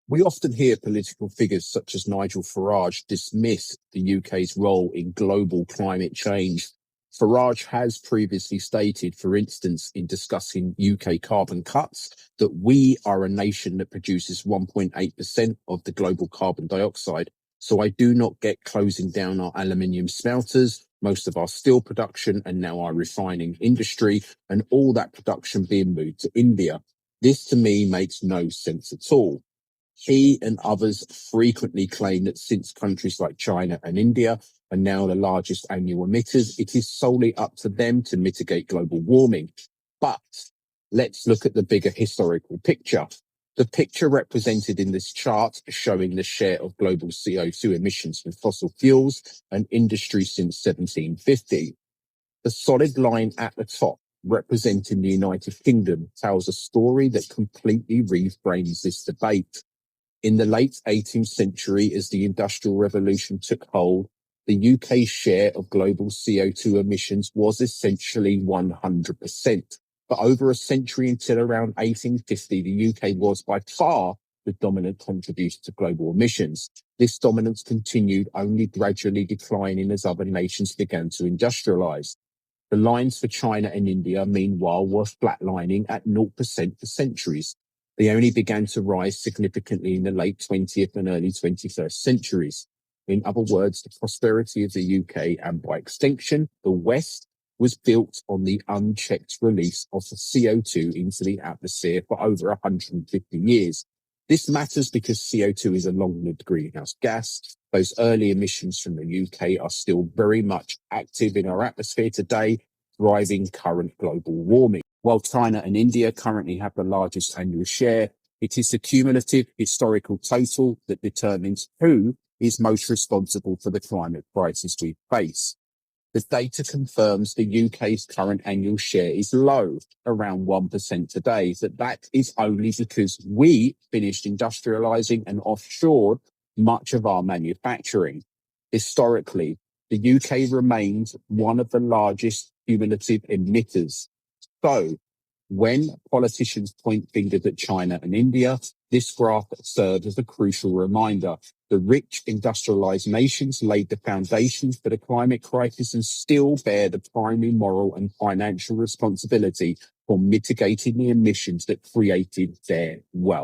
We often hear political figures such as Nigel Farage dismiss the UK's role in global climate change. Farage has previously stated, for instance, in discussing UK carbon cuts, that we are a nation that produces 1.8% of the global carbon dioxide. So I do not get closing down our aluminium smelters, most of our steel production, and now our refining industry, and all that production being moved to India. This to me makes no sense at all. He and others frequently claim that since countries like China and India are now the largest annual emitters, it is solely up to them to mitigate global warming. But let's look at the bigger historical picture. The picture represented in this chart showing the share of global CO2 emissions from fossil fuels and industry since 1750. The solid line at the top, representing the United Kingdom, tells a story that completely reframes this debate. In the late 18th century, as the Industrial Revolution took hold, the UK's share of global CO2 emissions was essentially 100%. But over a century until around 1850, the UK was by far the dominant contributor to global emissions. This dominance continued, only gradually declining as other nations began to industrialise. The lines for China and India, meanwhile, were flatlining at 0% for centuries. They only began to rise significantly in the late 20th and early 21st centuries. In other words, the prosperity of the UK, and by extension, the West, was built on the unchecked release of the CO2 into the atmosphere for over 150 years. This matters because CO2 is a long-lived greenhouse gas. Those early emissions from the UK are still very much active in our atmosphere today, driving current global warming. While China and India currently have the largest annual share, it is the cumulative historical total that determines who is most responsible for the climate crisis we face. The data confirms the UK's current annual share is low, around 1% today, but that is only because we finished industrialising and offshored much of our manufacturing. Historically, the UK remains one of the largest cumulative emitters. So, when politicians point fingers at China and India, this graph serves as a crucial reminder. The rich industrialized nations laid the foundations for the climate crisis and still bear the primary moral and financial responsibility for mitigating the emissions that created their wealth.